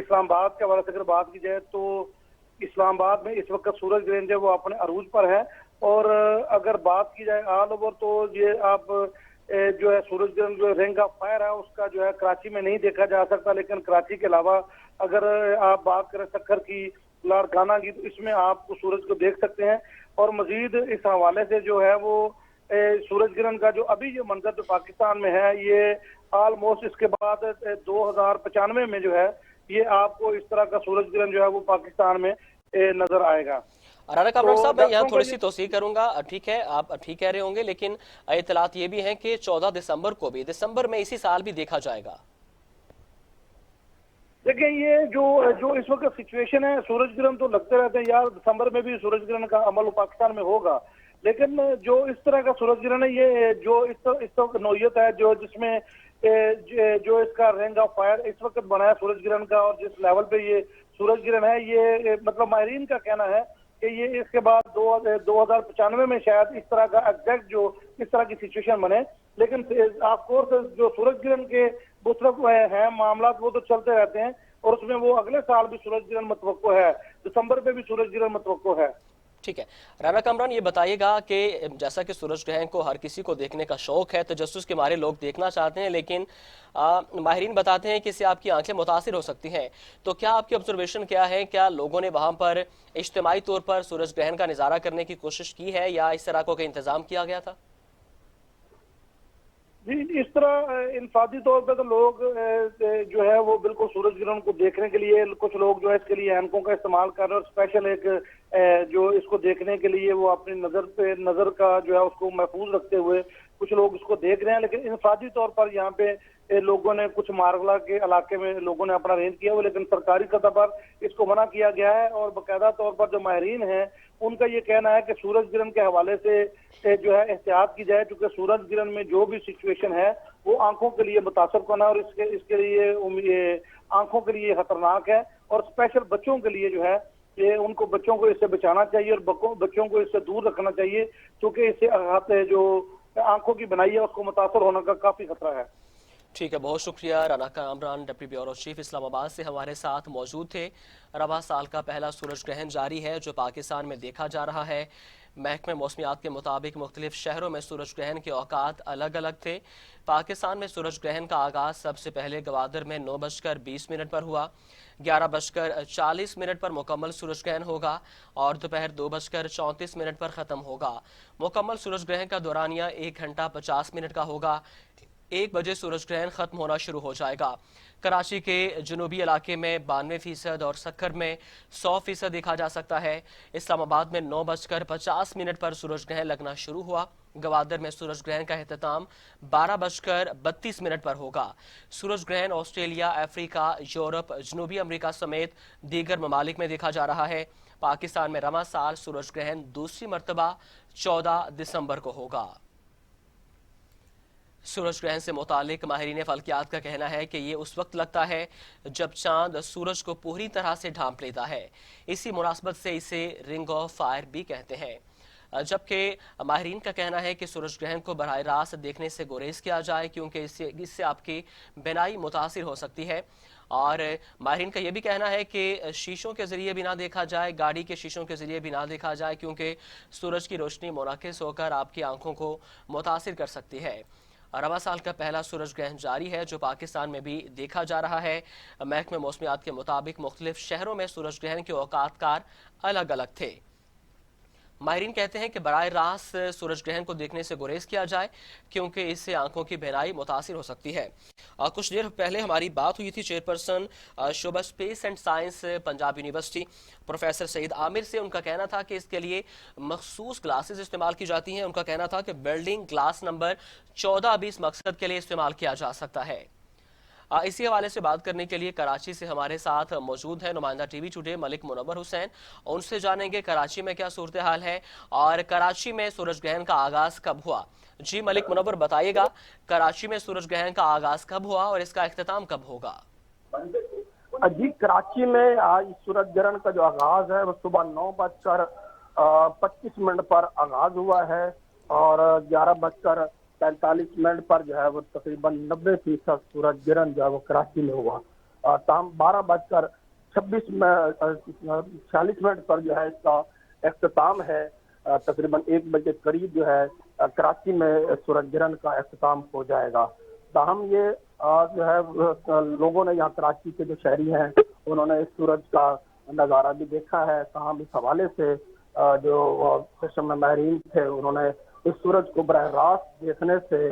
اسلام آباد کے حوالے سے اگر بات کی جائے تو اسلام آباد میں اس وقت سورج گرہن جو ہے وہ اپنے عروج پر ہے، اور اگر بات کی جائے آل اوور تو یہ آپ جو ہے سورج گرہن جو رنگ آف فائر ہے اس کا جو ہے کراچی میں نہیں دیکھا جا سکتا، لیکن کراچی کے علاوہ اگر آپ بات کریں سکھر کی، لاڑکانہ کی، تو اس میں آپ کو سورج کو دیکھ سکتے ہیں۔ اور مزید اس حوالے سے جو ہے وہ سورج گرہن کا جو ابھی یہ منظر جو پاکستان میں ہے، یہ آلموسٹ اس کے بعد 2095 میں جو ہے یہ آپ کو اس طرح کا سورج گرہن جو ہے وہ پاکستان میں نظر آئے گا۔ رانا کامران صاحب، میں یہاں ڈاکٹروں تھوڑی کا سی توسیع کروں گا۔ ٹھیک ہے، آپ ٹھیک کہہ رہے ہوں گے، لیکن اطلاعات یہ بھی ہیں کہ 14 دسمبر کو بھی، دسمبر میں اسی سال بھی دیکھا جائے گا۔ دیکھیں یہ جو اس وقت سچویشن ہے، سورج گرہن تو لگتے رہتے ہیں یار، دسمبر میں بھی سورج گرہن کا عمل پاکستان میں ہوگا، لیکن جو اس طرح کا سورج گرہن ہے، یہ جو اس وقت نوعیت ہے جس میں جو اس کا رنگ آف فائر اس وقت بنا ہے سورج گرہن کا، اور جس لیول پہ یہ سورج گرہن ہے، یہ مطلب ماہرین کا کہنا ہے کہ یہ اس کے بعد 2095 میں شاید اس طرح کا ایگزیکٹ جو اس طرح کی سچویشن بنے، لیکن آف کورس جو سورج گرہن کے مختلف ہیں معاملات وہ تو چلتے رہتے ہیں، اور اس میں وہ اگلے سال بھی سورج گرہن متوقع ہے، دسمبر پہ بھی سورج گرہن متوقع ہے۔ ٹھیک ہے رانا کامران، یہ بتائیے گا کہ جیسا کہ سورج گرہن کو ہر کسی کو دیکھنے کا شوق ہے، تجسس کے مارے لوگ دیکھنا چاہتے ہیں، لیکن ماہرین بتاتے ہیں کہ اس سے آپ کی آنکھیں متاثر ہو سکتی ہیں، تو کیا آپ کی آبزرویشن کیا ہے؟ کیا لوگوں نے وہاں پر اجتماعی طور پر سورج گرہن کا نظارہ کرنے کی کوشش کی ہے، یا اس طرح کو کوئی انتظام کیا گیا تھا؟ جی، اس طرح انفرادی طور پہ تو لوگ جو ہے وہ بالکل سورج گرہن کو دیکھنے کے لیے، کچھ لوگ جو ہے اس کے لیے اینکوں کا استعمال کر رہے ہیں، اور اسپیشل ایک جو اس کو دیکھنے کے لیے وہ اپنی نظر کا جو ہے اس کو محفوظ رکھتے ہوئے کچھ لوگ اس کو دیکھ رہے ہیں، لیکن انفرادی طور پر یہاں پہ لوگوں نے کچھ مارغلا کے علاقے میں لوگوں نے اپنا رینج کیا ہوا، لیکن سرکاری سطح پر اس کو منع کیا گیا ہے، اور باقاعدہ طور پر جو ماہرین ہیں ان کا یہ کہنا ہے کہ سورج گرہن کے حوالے سے جو ہے احتیاط کی جائے، کیونکہ سورج گرہن میں جو بھی سچویشن ہے وہ آنکھوں کے لیے متاثر کرنا، اور اس کے لیے آنکھوں کے لیے خطرناک ہے، اور اسپیشل بچوں کے لیے جو ہے یہ ان کو بچوں کو اس سے بچانا چاہیے، اور بچوں کو اس سے دور رکھنا چاہیے، کیونکہ اس سے جو آنکھوں کی بنائی ہے اس کو متاثر ہونے کا کافی خطرہ ہے۔ ٹھیک ہے، بہت شکریہ Rana Kamran, deputy bureau chief Islamabad سے ہمارے ساتھ موجود تھے۔ رواں سال کا پہلا سورج گرہن جاری ہے جو پاکستان میں دیکھا جا رہا ہے۔ محکمہ موسمیات کے مطابق مختلف شہروں میں سورج گرہن کے اوقات الگ الگ تھے۔ پاکستان میں سورج گرہن کا آغاز سب سے پہلے گوادر میں 9:20 پر ہوا، 11:40 پر مکمل سورج گرہن ہوگا، اور دوپہر 2:34 پر ختم ہوگا۔ مکمل سورج گرہن کا دورانیہ 1 گھنٹہ 50 منٹ کا ہوگا۔ 1 بجے سورج گرہن ختم ہونا شروع ہو جائے گا۔ کراچی کے جنوبی علاقے میں 92% اور سکھر میں 100% دیکھا جا سکتا ہے۔ اسلام آباد میں 9:50 پر سورج گرہن لگنا شروع ہوا۔ گوادر میں سورج گرہن کا اختتام 12:32 پر ہوگا۔ سورج گرہن آسٹریلیا، افریقہ، یورپ، جنوبی امریکہ سمیت دیگر ممالک میں دیکھا جا رہا ہے۔ پاکستان میں رواں سال سورج گرہن دوسری مرتبہ 14 دسمبر کو ہوگا۔ سورج گرہن سے متعلق ماہرین فلکیات کا کہنا ہے کہ یہ اس وقت لگتا ہے جب چاند سورج کو پوری طرح سے ڈھانپ لیتا ہے، اسی مناسبت سے اسے رنگ آف فائر بھی کہتے ہیں، جبکہ ماہرین کا کہنا ہے کہ سورج گرہن کو براہ راست دیکھنے سے گریز کیا جائے، کیونکہ اس سے آپ کی بینائی متاثر ہو سکتی ہے، اور ماہرین کا یہ بھی کہنا ہے کہ شیشوں کے ذریعے بھی نہ دیکھا جائے، گاڑی کے شیشوں کے ذریعے بھی نہ دیکھا جائے، کیونکہ سورج کی روشنی منعکس ہو کر آپ کی آنکھوں کو متاثر کر سکتی ہے۔ رواں سال کا پہلا سورج گرہن جاری ہے جو پاکستان میں بھی دیکھا جا رہا ہے۔ محکمہ موسمیات کے مطابق مختلف شہروں میں سورج گرہن کے اوقات کار الگ الگ تھے۔ ماہرین کہتے ہیں کہ براہ راست سورج گرہن کو دیکھنے سے گریز کیا جائے، کیونکہ اس سے آنکھوں کی بینائی متاثر ہو سکتی ہے۔ کچھ دیر پہلے ہماری بات ہوئی تھی چیئرپرسن شعبہ space and science Punjab university professor Saeed Aamir سے۔ ان کا کہنا تھا کہ اس کے لیے مخصوص گلاسز استعمال کی جاتی ہیں۔ ان کا کہنا تھا کہ بلڈنگ گلاس نمبر 14 بھی اس مقصد کے لیے استعمال کیا جا سکتا ہے۔ اسی حوالے سے بات کرنے کے لیے کراچی سے ہمارے ساتھ موجود ہیں نمائندہ ٹی وی ٹوڈے ملک منور حسین۔ ان سے جانیں گے کراچی میں کیا صورتحال ہے اور کراچی میں سورج گرہن کا آغاز کب ہوا۔ جی ملک منور، بتائیے گا کراچی میں سورج گرہن کا آغاز کب ہوا اور اس کا اختتام کب ہوگا؟ جی، کراچی میں آج سورج گرہن کا جو آغاز ہے وہ صبح 9:25 پر آغاز ہوا ہے، اور 11:45 پر جو ہے وہ تقریباً 90% سورج گرہن جو ہے وہ کراچی میں ہوا۔ تاہم 12:46 پر جو ہے اس کا اختتام ہے. تقریباً 1 بجے قریب جو ہے کراچی میں سورج گرہن کا اختتام ہو جائے گا. تاہم یہ جو ہے لوگوں نے یہاں کراچی کے جو شہری ہیں انہوں نے اس سورج کا نظارہ بھی دیکھا ہے. تاہم اس حوالے سے جو سیشن میں ماہرین تھے انہوں نے اس سورج کو براہ راست دیکھنے سے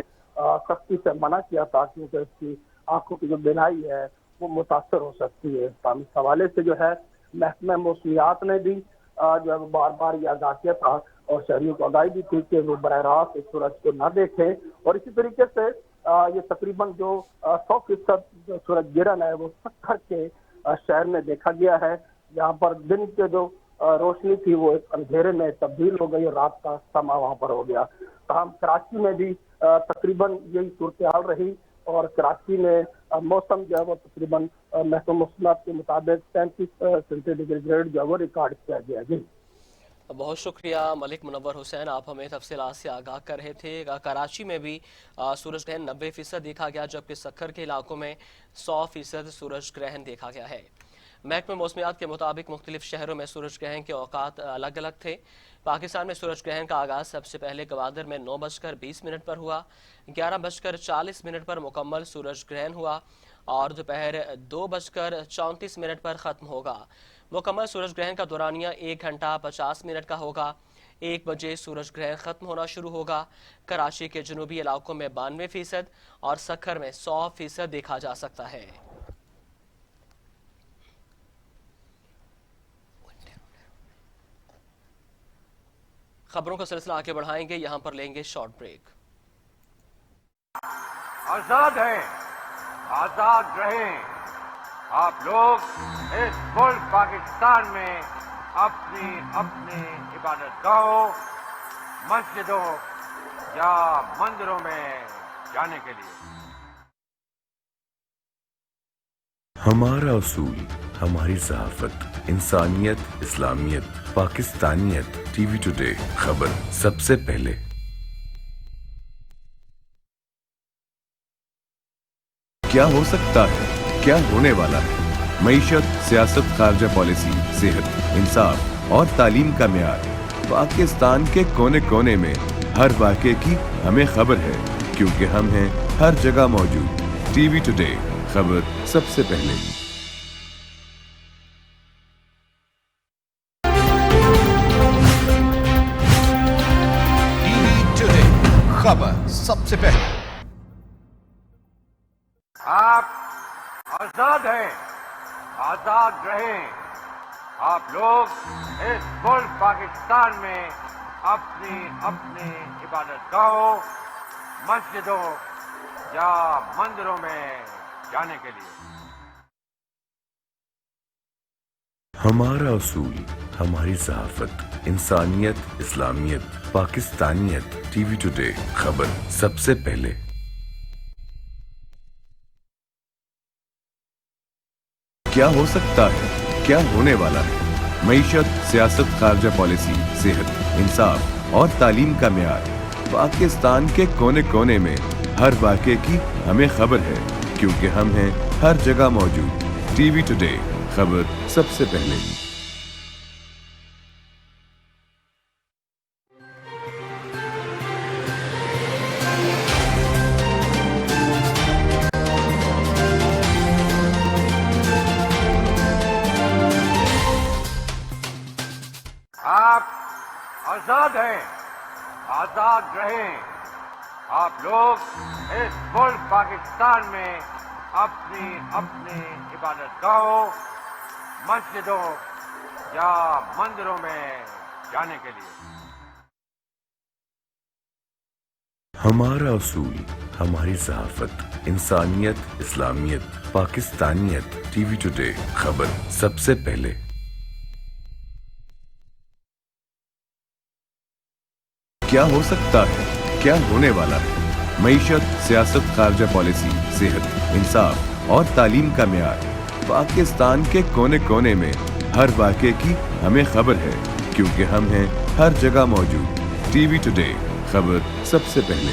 سختی سے منع کیا تھا کیونکہ اس کی آنکھوں کی جو بینائی ہے وہ متاثر ہو سکتی ہے. تاہم اس حوالے سے جو ہے محکمہ موسمیات نے بھی جو ہے بار بار یہ آگاہ کیا تھا اور شہریوں کو آگاہی دی تھی کہ وہ براہ راست اس سورج کو نہ دیکھیں. اور اسی طریقے سے یہ تقریباً جو 100% سورج گرہن ہے وہ سکھر کے شہر میں دیکھا گیا ہے جہاں پر دن کے جو روشنی تھی وہ اندھیرے میں تبدیل ہو گئی اور رات کا سما وہاں پر ہو گیا. تاہم کراچی میں بھی تقریباً یہی صورتحال رہی اور کراچی میں موسم جو ہے وہ تقریباً محکمہ موسمیات کے مطابق 33 سینٹی ڈگری گریڈ جو ہے وہ ریکارڈ کیا گیا. جی بہت شکریہ ملک منور حسین، آپ ہمیں تفصیلات سے آگاہ کر رہے تھے. کراچی میں بھی سورج گرہن 90% دیکھا گیا جبکہ سکھر کے علاقوں میں 100% سورج گرہن دیکھا گیا ہے. محکمہ موسمیات کے مطابق مختلف شہروں میں سورج گرہن کے اوقات الگ الگ تھے. پاکستان میں سورج گرہن کا آغاز سب سے پہلے گوادر میں 9:20 پر ہوا. 11:40 پر مکمل سورج گرہن ہوا اور دوپہر 2:34 پر ختم ہوگا. مکمل سورج گرہن کا دورانیہ 1 گھنٹہ 50 منٹ کا ہوگا. 1 بجے سورج گرہن ختم ہونا شروع ہوگا. کراچی کے جنوبی علاقوں میں 92% اور سکھر میں 100% دیکھا جا سکتا ہے. خبروں کا سلسلہ آگے بڑھائیں گے، یہاں پر لیں گے شارٹ بریک. آزاد ہیں، آزاد رہیں آپ لوگ اس ملک پاکستان میں اپنی اپنی عبادت گاہوں، مسجدوں یا مندروں میں جانے کے لیے. ہمارا اصول، ہماری ثقافت، انسانیت، اسلامیت، پاکستانیت. ٹی وی ٹوڈے خبر سب سے پہلے. کیا ہو سکتا ہے، کیا ہونے والا ہے. معیشت، سیاست، خارجہ پالیسی، صحت، انصاف اور تعلیم کا معیار. پاکستان کے کونے کونے میں ہر واقعے کی ہمیں خبر ہے کیونکہ ہم ہیں ہر جگہ موجود. ٹی وی ٹوڈے خبر سب سے پہلے. خبر سب سے پہلے. آپ آزاد ہیں، آزاد رہیں آپ لوگ اس ملک پاکستان میں اپنی اپنی عبادت گاہوں، مسجدوں یا مندروں میں جانے کے لیے. ہمارا اصول، ہماری ثقافت، انسانیت، اسلامیت، پاکستانیت. ٹی وی ٹوڈے خبر سب سے پہلے. کیا ہو سکتا ہے، کیا ہونے والا ہے. معیشت، سیاست، خارجہ پالیسی، صحت، انصاف اور تعلیم کا معیار. پاکستان کے کونے کونے میں ہر واقعے کی ہمیں خبر ہے کیونکہ ہم ہیں ہر جگہ موجود. ٹی وی ٹوڈے خبر سب سے پہلے. آپ آزاد ہیں، آزاد رہیں آپ لوگ اس ملک پاکستان میں اپنی اپنی عبادت گاہوں، مسجدوں یا مندروں میں جانے کے لیے. ہمارا اصول، ہماری ثقافت، انسانیت، اسلامیت، پاکستانیت. ٹی وی ٹوڈے خبر سب سے پہلے. کیا ہو سکتا ہے، کیا ہونے والا ہے. معیشت، سیاست، خارجہ پالیسی، صحت، انصاف اور تعلیم کا معیار. پاکستان کے کونے کونے میں ہر واقعے کی ہمیں خبر ہے کیونکہ ہم ہیں ہر جگہ موجود. ٹی وی ٹوڈے خبر سب سے پہلے.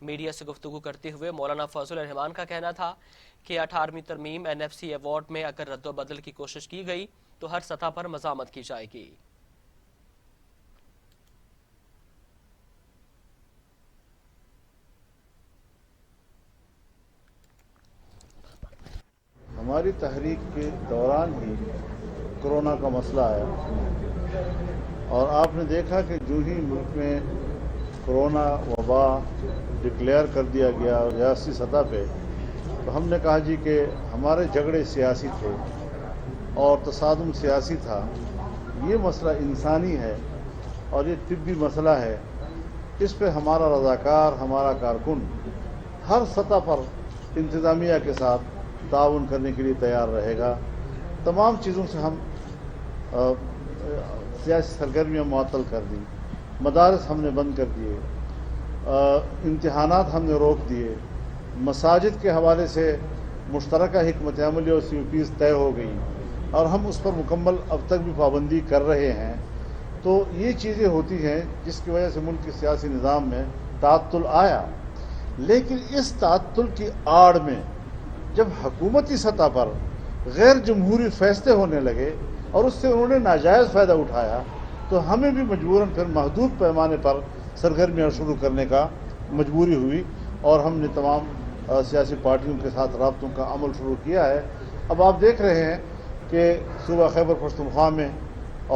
میڈیا سے گفتگو کرتے ہوئے مولانا فضل الرحمان کا کہنا تھا کہ 18ویں ترمیم NFC ایوارڈ میں اگر رد و بدل کی کوشش کی گئی تو ہر سطح پر مزاحمت کی جائے گی۔ ہماری تحریک کے دوران ہی کرونا کا مسئلہ آیا اور آپ نے دیکھا کہ جو ہی ملک میں کرونا وبا ڈکلیئر کر دیا گیا ریاستی سطح پہ، تو ہم نے کہا جی کہ ہمارے جھگڑے سیاسی تھے اور تصادم سیاسی تھا، یہ مسئلہ انسانی ہے اور یہ طبی مسئلہ ہے، اس پہ ہمارا رضاکار، ہمارا کارکن ہر سطح پر انتظامیہ کے ساتھ تعاون کرنے کے لیے تیار رہے گا۔ تمام چیزوں سے ہم سیاسی سرگرمیاں معطل کر دی، مدارس ہم نے بند کر دیے، امتحانات ہم نے روک دیے، مساجد کے حوالے سے مشترکہ حکمت عملی اور COPs طے ہو گئی اور ہم اس پر مکمل اب تک بھی پابندی کر رہے ہیں۔ تو یہ چیزیں ہوتی ہیں جس کی وجہ سے ملک کے سیاسی نظام میں تعطل آیا، لیکن اس تعطل کی آڑ میں جب حکومتی سطح پر غیر جمہوری فیصلے ہونے لگے اور اس سے انہوں نے ناجائز فائدہ اٹھایا، تو ہمیں بھی مجبوراً پھر محدود پیمانے پر سرگرمیاں شروع کرنے کا مجبوری ہوئی اور ہم نے تمام سیاسی پارٹیوں کے ساتھ رابطوں کا عمل شروع کیا ہے۔ اب آپ دیکھ رہے ہیں کہ صوبہ خیبر پختونخوا میں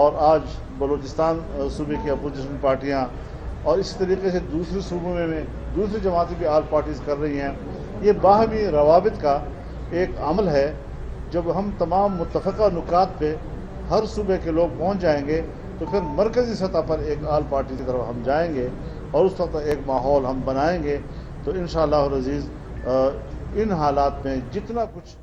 اور آج بلوچستان صوبے کی اپوزیشن پارٹیاں اور اسی طریقے سے دوسرے صوبوں میں دوسری جماعتیں بھی آل پارٹیز کر رہی ہیں۔ یہ باہمی روابط کا ایک عمل ہے۔ جب ہم تمام متفقہ نکات پہ ہر صوبے کے لوگ پہنچ جائیں گے تو پھر مرکزی سطح پر ایک آل پارٹی کی طرف ہم جائیں گے اور اس وقت ایک ماحول ہم بنائیں گے، تو انشاءاللہ العزیز ان حالات میں جتنا کچھ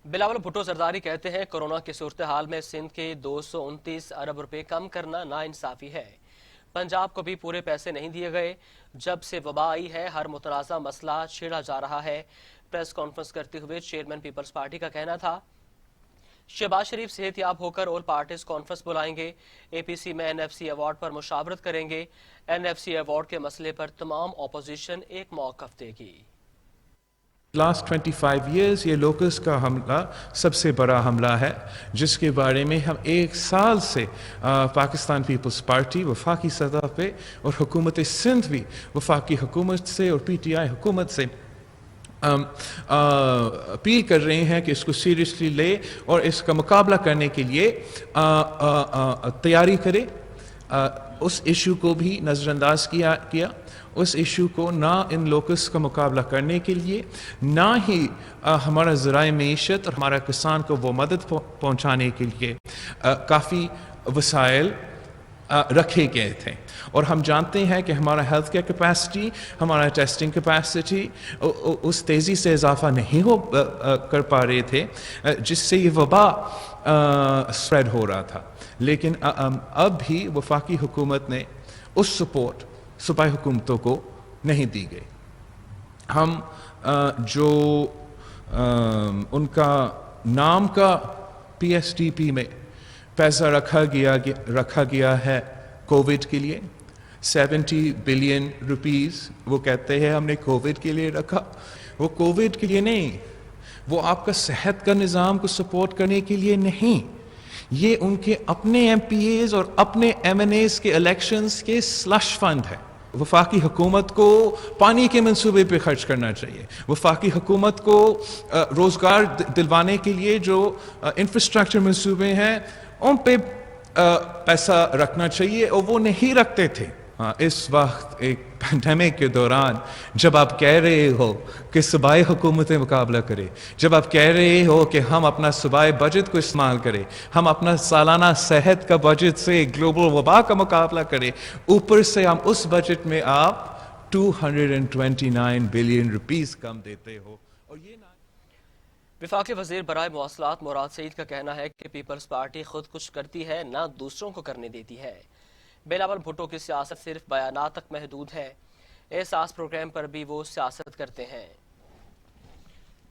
بلاول بھٹو زرداری کہتے ہیں کورونا کی صورتحال میں سندھ کے 229 ارب روپے کم کرنا ناانصافی ہے۔ پنجاب کو بھی پورے پیسے نہیں دیے گئے۔ جب سے وبا آئی ہے ہر متنازع مسئلہ چھیڑا جا رہا ہے۔ پریس کانفرنس کرتے ہوئے چیئرمین پیپلز پارٹی کا کہنا تھا شہباز شریف صحت یاب ہو کر آل پارٹیز کانفرنس بلائیں گے، APC میں NFC ایوارڈ پر مشاورت کریں گے، NFC ایوارڈ کے مسئلے پر تمام اپوزیشن ایک موقف دے گی۔ لاسٹ 25 ایئرز یہ لوکس کا حملہ سب سے بڑا حملہ ہے، جس کے بارے میں ہم ایک سال سے پاکستان پیپلز پارٹی وفاقی سطح پہ اور حکومت سندھ بھی وفاقی حکومت سے اور PTI حکومت سے اپیل کر رہے ہیں کہ اس کو سیریسلی لے اور اس کا مقابلہ کرنے کے لیے تیاری کرے۔ اس ایشو کو بھی نظر انداز کیا اس ایشو کو نہ ان لوکس کا مقابلہ کرنے کے لیے، نہ ہی ہمارا ذرائع معیشت اور ہمارا کسان کو وہ مدد پہنچانے کے لیے کافی وسائل رکھے گئے تھے۔ اور ہم جانتے ہیں کہ ہمارا ہیلتھ کیئر کیپیسٹی، ہمارا ٹیسٹنگ کیپیسٹی اس تیزی سے اضافہ نہیں کر پا رہے تھے جس سے یہ وبا اسپریڈ ہو رہا تھا۔ لیکن اب بھی وفاقی حکومت نے اس سپورٹ صوبائی حکومتوں کو نہیں دی گئی۔ ہم جو ان کا نام کا PSDP میں پیسہ رکھا گیا ہے کووڈ کے لیے 70 بلین روپیز، وہ کہتے ہیں ہم نے کووڈ کے لیے رکھا، وہ کووڈ کے لیے نہیں، وہ آپ کا صحت کا نظام کو سپورٹ کرنے کے لیے نہیں، یہ ان کے اپنے MPAs اور اپنے MNAs کے الیکشنز کے سلش فنڈ ہے۔ وفاقی حکومت کو پانی کے منصوبے پہ خرچ کرنا چاہیے، وفاقی حکومت کو روزگار دلوانے کے لیے جو انفراسٹرکچر منصوبے ہیں ان پہ پیسہ رکھنا چاہیے، اور وہ نہیں رکھتے تھے۔ اس وقت ایک پینڈیمک کے دوران جب آپ کہہ رہے ہو کہ صوبائی حکومتیں مقابلہ کرے، جب آپ کہہ رہے ہو کہ ہم اپنا صوبائی بجٹ کو استعمال کریں، ہم اپنا سالانہ صحت کا بجٹ سے گلوبل وبا کا مقابلہ کریں، اوپر سے ہم اس بجٹ میں آپ 229 بلین روپیز کم دیتے ہو۔ اور یہ وفاقی وزیر برائے مواصلات مراد سعید کا کہنا ہے کہ پیپلز پارٹی خود کچھ کرتی ہے نہ دوسروں کو کرنے دیتی ہے۔ بلاول بھٹو کی سیاست صرف بیانات تک محدود ہے، احساس پروگرام پر بھی وہ سیاست کرتے ہیں۔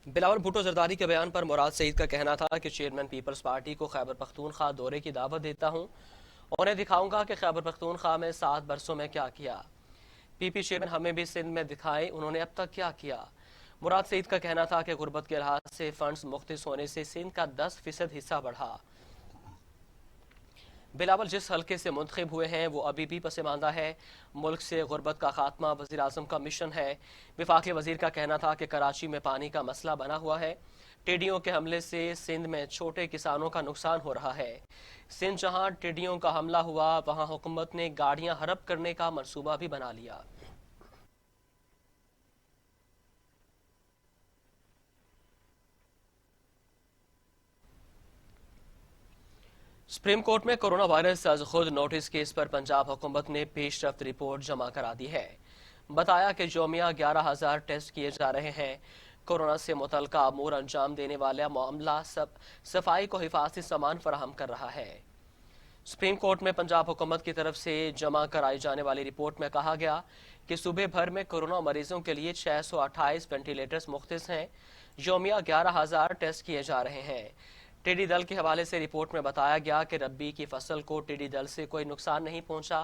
بلاول بھٹو زرداری کے بیان پر مراد سعید کا کہنا تھا کہ چیئرمین پیپلز پارٹی کو خیبر پختونخوا دورے کی دعوت دیتا ہوں، انہیں دکھاؤں گا کہ خیبر پختونخوا میں 7 برسوں میں کیا کیا۔ پی پی چیئرمین ہمیں بھی سندھ میں دکھائیں انہوں نے اب تک کیا کیا۔ مراد سعید کا کہنا تھا کہ غربت کے لحاظ سے فنڈز مختص ہونے سے سندھ کا 10% حصہ بڑھا۔ بلاول جس حلقے سے منتخب ہوئے ہیں وہ ابھی بھی پسماندہ ہے، ملک سے غربت کا خاتمہ وزیر اعظم کا مشن ہے۔ وفاقی وزیر کا کہنا تھا کہ کراچی میں پانی کا مسئلہ بنا ہوا ہے، ٹڈیوں کے حملے سے سندھ میں چھوٹے کسانوں کا نقصان ہو رہا ہے۔ سندھ جہاں ٹڈیوں کا حملہ ہوا وہاں حکومت نے گاڑیاں ہڑپ کرنے کا منصوبہ بھی بنا لیا۔ سپریم کورٹ میں کرونا وائرس از خود نوٹس کیس پر پنجاب حکومت نے پیش رفت رپورٹ جمع کرا دی ہے۔ بتایا کہ یومیہ 11,000 ٹیسٹ کیے جا رہے ہیں۔ کورونا سے متعلقہ امور انجام دینے والا معاملہ صفائی کو حفاظتی سامان فراہم کر رہا ہے۔ سپریم کورٹ میں پنجاب حکومت کی طرف سے جمع کرائی جانے والی رپورٹ میں کہا گیا کہ صوبے بھر میں کورونا مریضوں کے لیے 628 وینٹیلیٹرز مختص ہیں، یومیہ 11,000 ٹیسٹ کیے جا رہے ہیں۔ ٹڈی دل کے حوالے سے رپورٹ میں بتایا گیا کہ ربی کی فصل کو ٹڈی دل سے کوئی نقصان نہیں پہنچا۔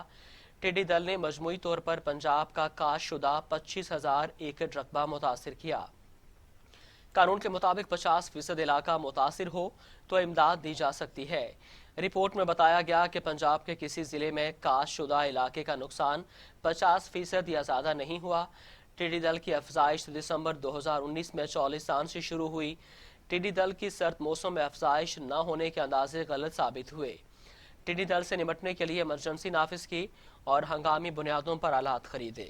ٹڈی دل نے مجموعی طور پر پنجاب کا کاشت شدہ 25,000 ایکڑ رقبہ متاثر کیا۔ قانون کے مطابق 50% علاقہ متاثر ہو تو امداد دی جا سکتی ہے۔ رپورٹ میں بتایا گیا کہ پنجاب کے کسی ضلع میں کاشت شدہ علاقے کا نقصان 50% یا زیادہ نہیں ہوا۔ ٹڈی دل کی افزائش دسمبر 2019 میں چولستان سے شروع ہوئی۔ ٹڈی دل کی سرد موسم میں افزائش نہ ہونے کے اندازے غلط ثابت ہوئے۔ ٹڈی دل سے نمٹنے کے لیے ایمرجنسی نافذ کی اور ہنگامی بنیادوں پر آلات خریدے۔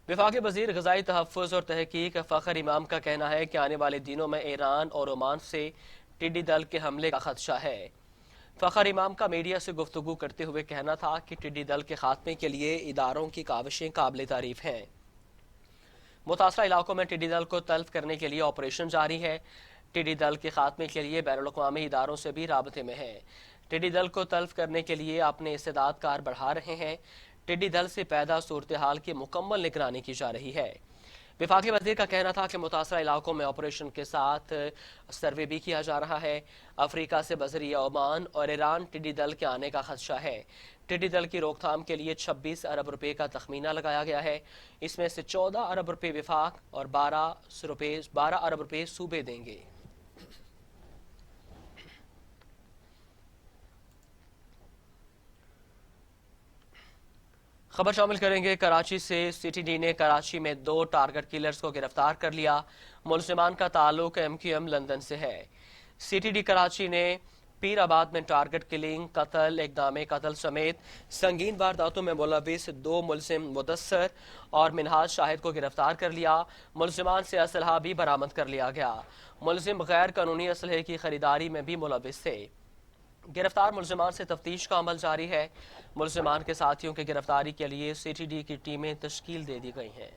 وفاقی وزیر غذائی تحفظ اور تحقیق فخر امام کا کہنا ہے کہ آنے والے دنوں میں ایران اور عمان سے ٹڈی دل کے حملے کا خدشہ ہے۔ فخر امام کا میڈیا سے گفتگو کرتے ہوئے کہنا تھا کہ ٹڈی دل کے خاتمے کے لیے اداروں کی کاوشیں قابل تعریف ہیں۔ متاثرہ علاقوں میں ٹڈی دل کو تلف کرنے کے لیے آپریشن جاری ہے۔ ٹڈی دل کے خاتمے کے لیے بین الاقوامی اداروں سے بھی رابطے میں ہیں۔ ٹڈی دل کو تلف کرنے کے لیے اپنے استعداد کار بڑھا رہے ہیں۔ ٹڈی دل سے پیدا صورتحال کی مکمل نگرانی کی جا رہی ہے۔ وفاقی وزیر کا کہنا تھا کہ متاثرہ علاقوں میں آپریشن کے ساتھ سروے بھی کیا جا رہا ہے۔ افریقہ سے بذریعہ عمان اور ایران ٹڈی دل کے آنے کا خدشہ ہے۔ ٹڈی دل کی روک تھام کے لیے 26 ارب روپے کا تخمینہ لگایا گیا ہے۔ اس میں سے 14 ارب روپے وفاق اور 12 ارب روپے صوبے دیں گے۔ خبر شامل کریں گے کراچی سے۔ سی ٹی ڈی نے کراچی میں 2 ٹارگٹ کلرز کو گرفتار کر لیا۔ ملزمان کا تعلق MQM لندن سے ہے۔ سی ٹی ڈی کراچی نے پیر آباد میں ٹارگٹ کلنگ، قتل، اقدام قتل سمیت سنگین وارداتوں میں ملوث 2 ملزم مدثر اور منہاج شاہد کو گرفتار کر لیا۔ ملزمان سے اسلحہ بھی برآمد کر لیا گیا۔ ملزم غیر قانونی اسلحے کی خریداری میں بھی ملوث تھے۔ گرفتار ملزمان سے تفتیش کا عمل جاری ہے۔ ملزمان کے ساتھیوں کی گرفتاری کے لیے سی ٹی ڈی کی ٹیمیں تشکیل دے دی گئی ہیں۔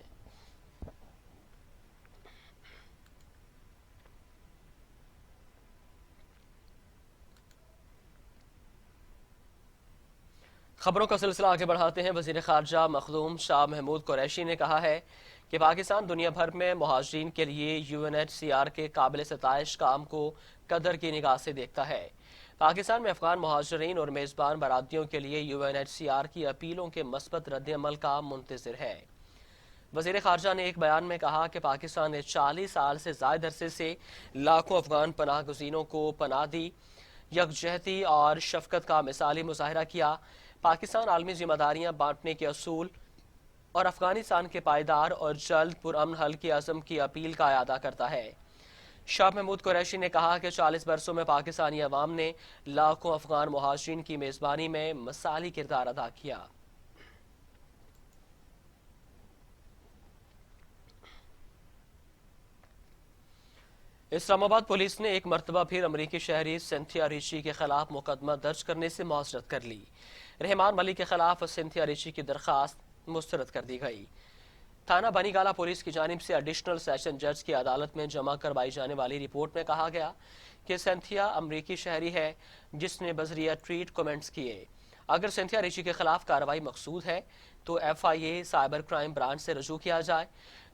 خبروں کا سلسلہ آگے بڑھاتے ہیں۔ وزیر خارجہ مخدوم شاہ محمود قریشی نے کہا ہے کہ پاکستان دنیا بھر میں مہاجرین کے لیے UNHCR کے قابل ستائش کام کو قدر کی نگاہ سے دیکھتا ہے۔ پاکستان میں افغان مہاجرین اور میزبان برادریوں کے لیے UNHCR کی اپیلوں کے مثبت رد عمل کا منتظر ہے۔ وزیر خارجہ نے ایک بیان میں کہا کہ پاکستان نے 40 سال سے زائد عرصے سے لاکھوں افغان پناہ گزینوں کو پناہ دی۔ یکجہتی اور شفقت کا مثالی مظاہرہ کیا۔ پاکستان عالمی ذمہ داریاں بانٹنے کے اصول اور افغانستان کے پائیدار اور جلد پرامن حل کے عزم کی اپیل کا اعادہ کرتا ہے۔ شاہ محمود قریشی نے کہا کہ 40 برسوں میں پاکستانی عوام نے لاکھوں افغان مہاجرین کی میزبانی میں مثالی کردار ادا کیا۔ اسلام آباد پولیس نے ایک مرتبہ پھر امریکی شہری سینتھیا ریچی کے خلاف مقدمہ درج کرنے سے معذرت کر لی۔ رحمان ملک کے خلاف سینتھیا ریچی کی درخواست مسترد کر دی گئی۔ تھانہ بنی گالہ پولیس کی جانب سے ایڈیشنل سیشن جج کی عدالت میں جمع کروائی جانے والی رپورٹ میں کہا گیا کہ سینتھیا امریکی شہری ہے جس نے بذریعہ ٹویٹ کمنٹس کیے۔ اگر سینتھیا ریچی کے خلاف کارروائی مقصود ہے تو FIA سائبر کرائم برانچ سے رجوع کیا جائے۔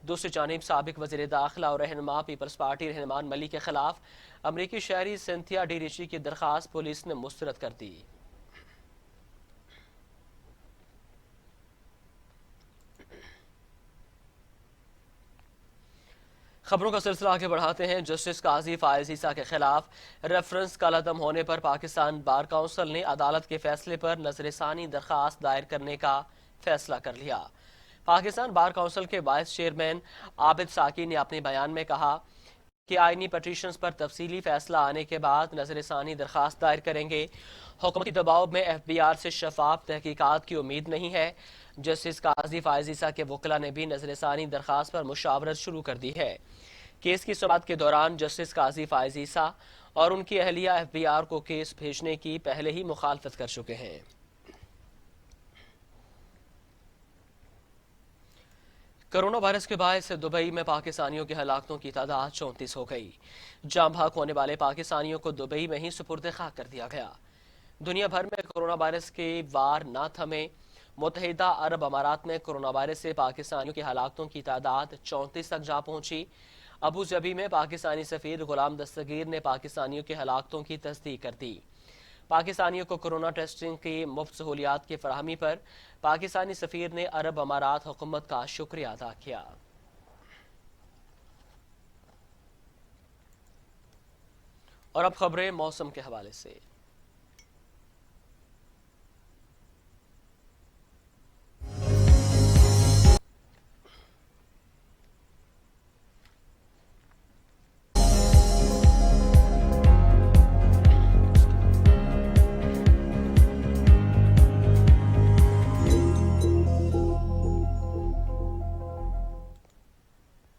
دوسری جانب سابق وزیر داخلہ اور رہنما پیپلز پارٹی رحمان ملی کے خلاف امریکی شہری سینتھیا ڈی ریچی کی درخواست پولیس نے مسترد کر دی۔ خبروں کا سلسلہ آگے بڑھاتے ہیں۔ جسٹس قاضی فائز عیسیٰ کے خلاف ریفرنس کالعدم ہونے پر پاکستان بار کونسل نے عدالت کے فیصلے پر نظر ثانی درخواست دائر کرنے کا فیصلہ کر لیا۔ پاکستان بار کونسل کے وائس چیئرمین عابد ساکی نے اپنے بیان میں کہا کہ آئینی پٹیشنز پر تفصیلی فیصلہ آنے کے بعد نظر ثانی درخواست دائر کریں گے۔ حکومتی دباؤ میں ایف بی آر سے شفاف تحقیقات کی امید نہیں ہے۔ جسٹس قاضی فائز عیسیٰ کے وکلاء نے بھی نظر ثانی درخواست پر مشاورت شروع کر دی ہے۔ کیس کی سماعت کے دوران جسٹس قاضی فائز عیسیٰ اور ان کی اہلیہ ایف بی آر کو کیس بھیجنے کی پہلے ہی مخالفت کر چکے ہیں۔ کرونا وائرس کے باعث دبئی میں پاکستانیوں کی ہلاکتوں کی تعداد 34 ہو گئی۔ جاں بحق ہونے والے پاکستانیوں کو دبئی میں ہی سپرد خاک کر دیا گیا۔ دنیا بھر میں کرونا وائرس کے وار نہ تھمے۔ متحدہ عرب امارات میں کرونا وائرس سے پاکستانیوں کی ہلاکتوں کی تعداد 34 تک جا پہنچی۔ ابو ظبی میں پاکستانی سفیر غلام دستگیر نے پاکستانیوں کی ہلاکتوں کی تصدیق کر دی۔ پاکستانیوں کو کرونا ٹیسٹنگ کی مفت سہولیات کی فراہمی پر پاکستانی سفیر نے عرب امارات حکومت کا شکریہ ادا کیا۔ اور اب خبریں موسم کے حوالے سے۔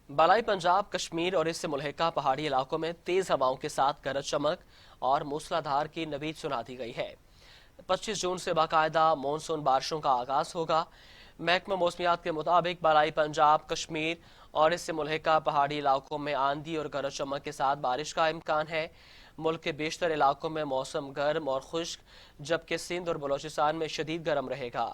بالائی پنجاب، کشمیر اور اس سے ملحقہ پہاڑی علاقوں میں تیز ہواؤں کے ساتھ گرج چمک اور موسلا دھار کی نوید سنا دی گئی ہے۔ 25 جون سے باقاعدہ مونسون بارشوں کا آغاز ہوگا۔ محکمہ موسمیات کے مطابق بالائی پنجاب، کشمیر اور اس سے ملحقہ پہاڑی علاقوں میں آندھی اور گرج چمک کے ساتھ بارش کا امکان ہے۔ ملک کے بیشتر علاقوں میں موسم گرم اور خشک، جبکہ سندھ اور بلوچستان میں شدید گرم رہے گا۔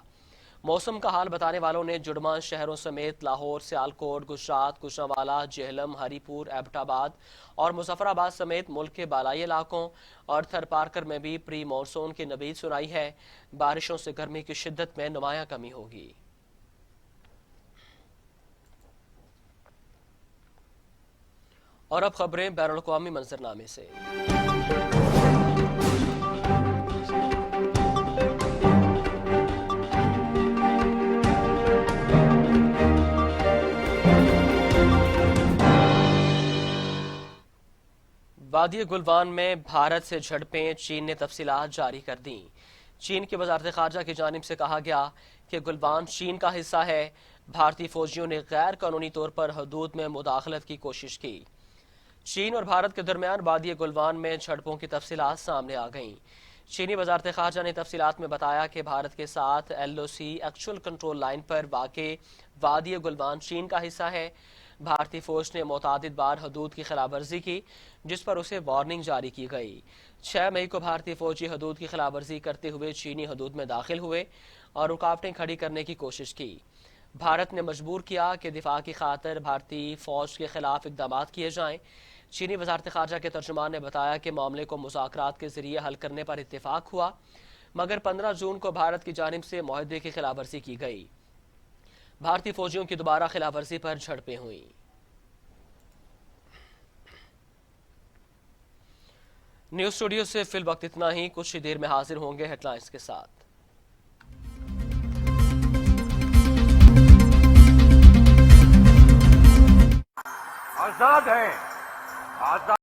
موسم کا حال بتانے والوں نے جڑواں شہروں سمیت لاہور، سیالکوٹ، گجرات، گوجرانوالہ، جہلم، ہری پور، ایبٹ آباد اور مظفر آباد سمیت ملک کے بالائی علاقوں اور تھر پارکر میں بھی پری مونسون کی نوید سنائی ہے۔ بارشوں سے گرمی کی شدت میں نمایاں کمی ہوگی۔ اور اب خبریں بین الاقوامی منظرنامے سے۔ وادی گلوان میں بھارت سے جھڑپیں، چین نے تفصیلات جاری کر دیں۔ چین کی وزارت خارجہ کی جانب سے کہا گیا کہ گلوان چین کا حصہ ہے۔ بھارتی فوجیوں نے غیر قانونی طور پر حدود میں مداخلت کی کوشش کی۔ چین اور بھارت کے درمیان وادی گلوان میں جھڑپوں کی تفصیلات سامنے آ گئیں۔ چینی وزارت خارجہ نے تفصیلات میں بتایا کہ بھارت کے ساتھ LOC ایکچوئل کنٹرول لائن پر واقع وادی گلوان چین کا حصہ ہے۔ بھارتی فوج نے متعدد بار حدود کی خلاف ورزی کی، جس پر اسے وارننگ جاری کی گئی۔ 6 مئی کو بھارتی فوجی حدود کی خلاف ورزی کرتے ہوئے چینی حدود میں داخل ہوئے اور رکاوٹیں کھڑی کرنے کی کوشش کی۔ بھارت نے مجبور کیا کہ دفاع کی خاطر بھارتی فوج کے خلاف اقدامات کیے جائیں۔ چینی وزارت خارجہ کے ترجمان نے بتایا کہ معاملے کو مذاکرات کے ذریعے حل کرنے پر اتفاق ہوا، مگر 15 جون کو بھارت کی جانب سے معاہدے کی خلاف ورزی کی گئی۔ بھارتی فوجیوں کی دوبارہ خلاف ورزی پر جھڑپیں ہوئیں۔ نیوز اسٹوڈیو سے فی الوقت اتنا ہی، کچھ ہی دیر میں حاضر ہوں گے ہیڈ لائنز کے ساتھ۔ آزاد ہیں، آزاد